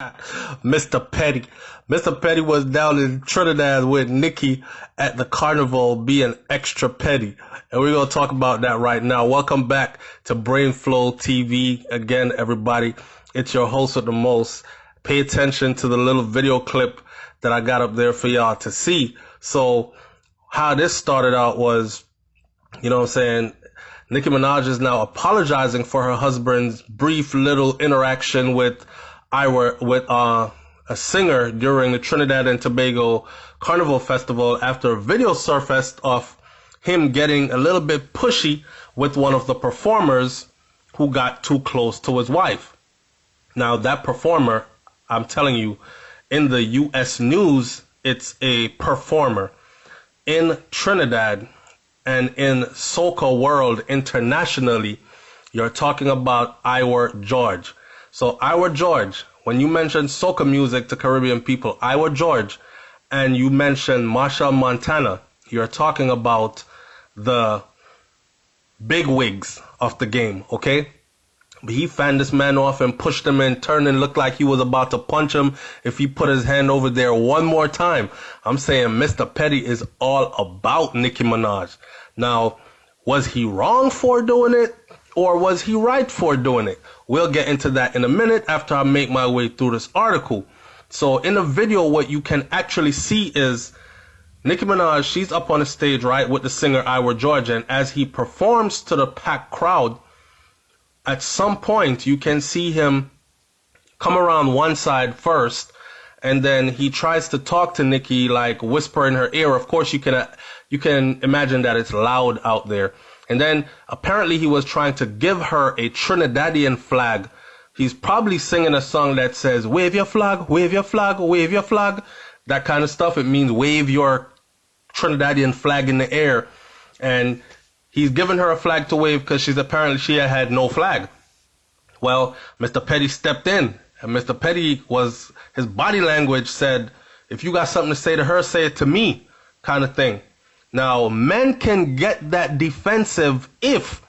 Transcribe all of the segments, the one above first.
Mr. Petty. Mr. Petty was down in Trinidad with Nicki at the carnival being extra petty. And we're going to talk about that right now. Welcome back to Brainflow TV. Again, everybody, it's your host with the most. Pay attention to the little video clip that I got up there for y'all to see. So how this started out was, you know what I'm saying, Nicki Minaj is now apologizing for her husband's brief little interaction with a singer during the Trinidad and Tobago Carnival Festival after a video surfaced of him getting a little bit pushy with one of the performers who got too close to his wife. Now that performer, I'm telling you, in the US news, it's a performer. In Trinidad and in soca world internationally, you're talking about Iwer George. So Iwer George, when you mention soca music to Caribbean people, Iwer George, and you mention Machel Montana, you're talking about the big wigs of the game, okay? But he fanned this man off and pushed him and turned and looked like he was about to punch him if he put his hand over there one more time. I'm saying Mr. Petty is all about Nicki Minaj. Now, was he wrong for doing it? Or was he right for doing it? We'll get into that in a minute after I make my way through this article. So in the video, what you can actually see is Nicki Minaj, she's up on the stage, right, with the singer Iwer George. And as he performs to the packed crowd, at some point you can see him come around one side first. And then he tries to talk to Nicki, like whisper in her ear. Of course, you can imagine that it's loud out there. And then apparently he was trying to give her a Trinidadian flag. He's probably singing a song that says, wave your flag, wave your flag, wave your flag. That kind of stuff. It means wave your Trinidadian flag in the air. And he's giving her a flag to wave because she had no flag. Well, Mr. Petty stepped in. And Mr. Petty his body language said, if you got something to say to her, say it to me, kind of thing. Now, men can get that defensive if,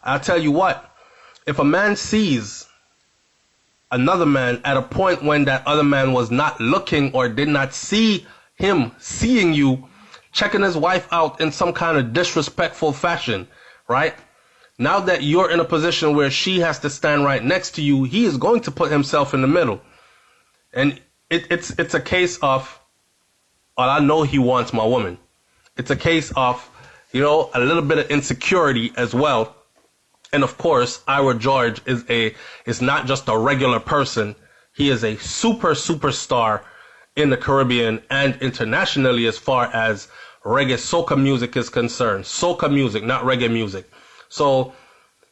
I'll tell you what, if a man sees another man at a point when that other man was not looking or did not see him seeing you, checking his wife out in some kind of disrespectful fashion, right? Now that you're in a position where she has to stand right next to you, he is going to put himself in the middle. And it's a case of, well, I know he wants my woman. It's a case of, a little bit of insecurity as well. And of course, Iwer George is not just a regular person. He is a superstar in the Caribbean and internationally as far as reggae soca music is concerned. Soca music, not reggae music. So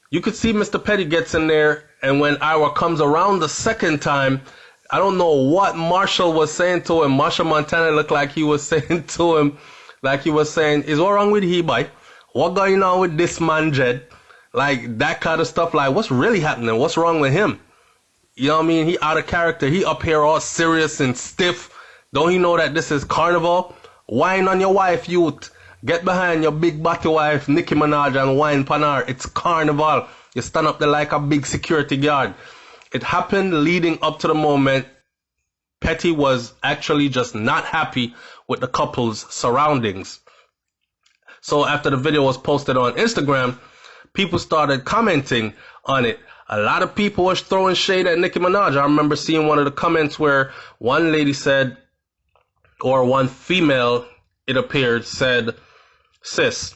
you could see Mr. Petty gets in there, and when Iwer comes around the second time, I don't know what Machel was saying to him. Machel Montana looked like he was saying to him, like he was saying, is what wrong with he, boy? What going on with this man, Jed? Like that kind of stuff. Like, what's really happening? What's wrong with him? You know what I mean? He out of character. He up here all serious and stiff. Don't he know that this is carnival? Wine on your wife, youth. Get behind your big body wife, Nicki Minaj, and wine panar. It's carnival. You stand up there like a big security guard. It happened leading up to the moment Petty was actually just not happy with the couple's surroundings. So after the video was posted on Instagram, people started commenting on it. A lot of people were throwing shade at Nicki Minaj. I remember seeing one of the comments where one lady said, or one female, it appeared, said, sis,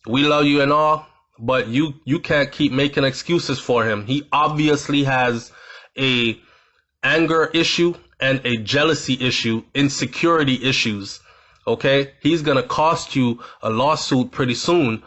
we love you and all, but you can't keep making excuses for him. He obviously has a anger issue and a jealousy issue, insecurity issues, okay? He's gonna cost you a lawsuit pretty soon.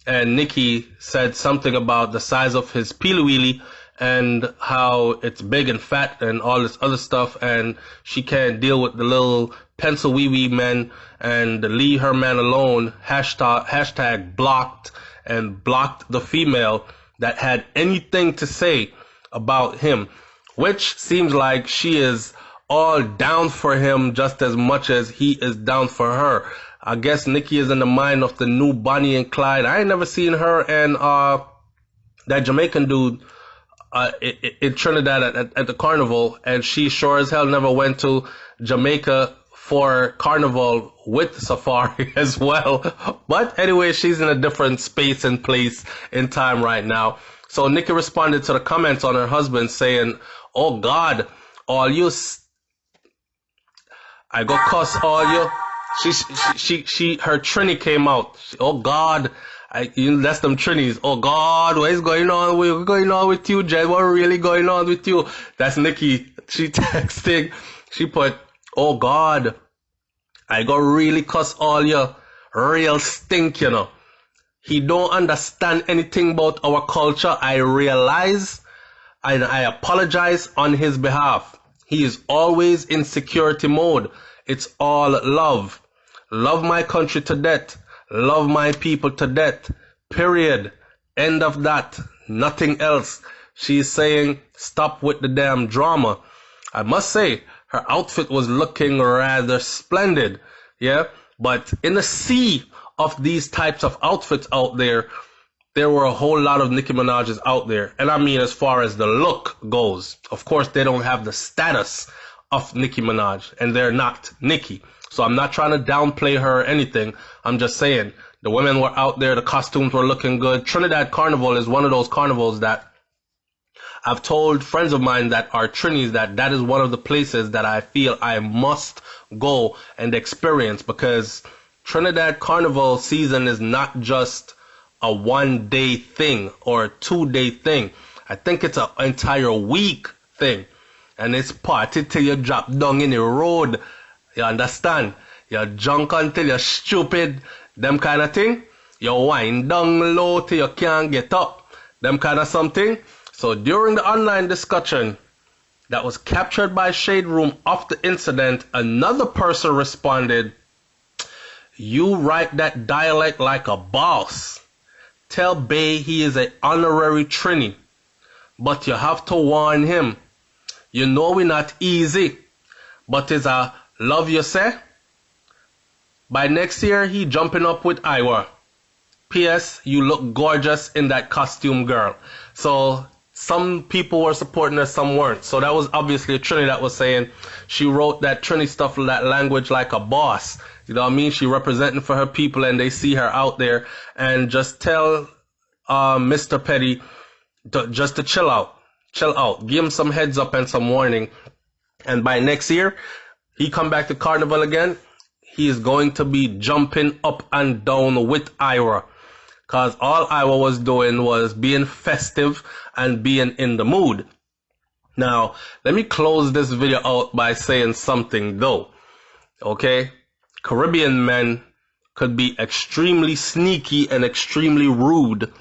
And Nicki said something about the size of his peely and how it's big and fat and all this other stuff, and she can't deal with the little pencil wee men, and leave her man alone, hashtag blocked, and blocked the female that had anything to say about him, which seems like she is all down for him just as much as he is down for her. I guess Nicki is in the mind of the new Bonnie and Clyde. I ain't never seen her and that Jamaican dude in Trinidad at the carnival, and she sure as hell never went to Jamaica for carnival with safari as well. But anyway, she's in a different space and place in time right now. So Nicki responded to the comments on her husband saying, "Oh God, all you, I go cuss all you." Her Trini came out. Oh God, that's them Trinis. Oh God, what is going on? What's going on with you, Jen? What really going on with you? That's Nicki. She texting. She put, "Oh God, I go really cuss all you. Real stink, you know. He don't understand anything about our culture. I realize, and I apologize on his behalf. He is always in security mode. It's all love. Love my country to death. Love my people to death. Period. End of that. Nothing else." She's saying, stop with the damn drama. I must say, her outfit was looking rather splendid. Yeah. But in the sea of these types of outfits out there, there were a whole lot of Nicki Minaj's out there. And I mean, as far as the look goes, of course, they don't have the status of Nicki Minaj, and they're not Nicki. So I'm not trying to downplay her or anything. I'm just saying the women were out there. The costumes were looking good. Trinidad Carnival is one of those carnivals that I've told friends of mine that are Trinis that is one of the places that I feel I must go and experience, because Trinidad Carnival season is not just a 1-day thing or a 2-day thing. I think it's an entire week thing. And it's party till you drop down in the road. You understand? You're drunk until you're stupid. Them kind of thing. You wind down low till you can't get up. Them kind of something. So during the online discussion that was captured by Shade Room of the incident, another person responded, "You write that dialect like a boss. Tell Bay he is an honorary Trini. But you have to warn him. You know we not easy. But it's a love you say. By next year, he jumping up with Iowa. P.S. You look gorgeous in that costume, girl." So some people were supporting her, some weren't. So that was obviously a Trini that was saying she wrote that Trini stuff, that language like a boss. You know what I mean? She representing for her people, and they see her out there. And just tell Mr. Petty just to chill out. Chill out. Give him some heads up and some warning. And by next year, he come back to Carnival again, he is going to be jumping up and down with Ira. Because all Ira was doing was being festive and being in the mood. Now, let me close this video out by saying something though. Okay? Caribbean men could be extremely sneaky and extremely rude.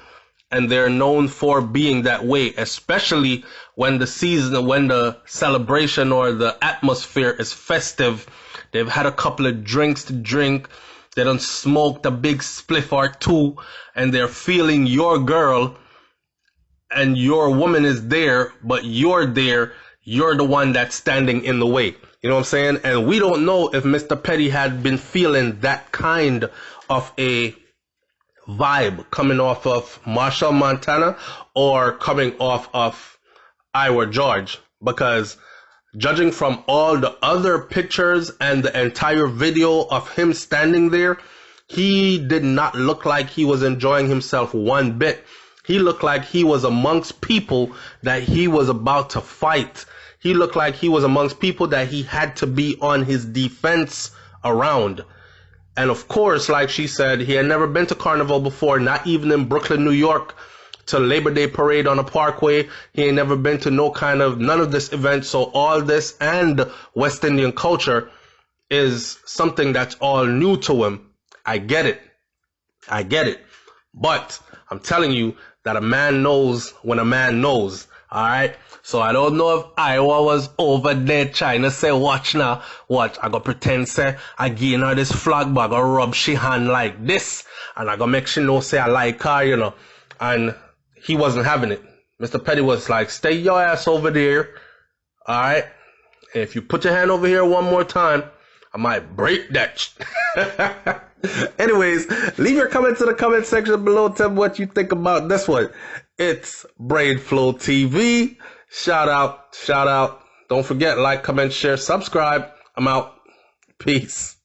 And they're known for being that way, especially when the season, when the celebration or the atmosphere is festive. They've had a couple of drinks to drink. They done smoked a big spliff or two, and they're feeling your girl, and your woman is there, but you're there. You're the one that's standing in the way. You know what I'm saying? And we don't know if Mr. Petty had been feeling that kind of a vibe coming off of Marshall Montana or coming off of Iowa George, because judging from all the other pictures and the entire video of him standing there, he did not look like he was enjoying himself one bit. He looked like he was amongst people that he was about to fight. He looked like he was amongst people that he had to be on his defense around. And of course, like she said, he had never been to Carnival before, not even in Brooklyn, New York, to Labor Day Parade on a Parkway. He ain't never been to none of this event. So all this and West Indian culture is something that's all new to him. I get it. I get it. But I'm telling you that a man knows when a man knows. All right. So I don't know if Iowa was over there trying to say, watch now, watch. I go pretend say I give her this flag, but I go rub she hand like this, and I go make she know say I like her, you know. And he wasn't having it. Mr. Petty was like, stay your ass over there. All right. And if you put your hand over here one more time, I might break that. Anyways, leave your comments in the comment section below. Tell me what you think about this one. It's Brain Flow TV. Shout out. Don't forget, like, comment, share, subscribe. I'm out. Peace.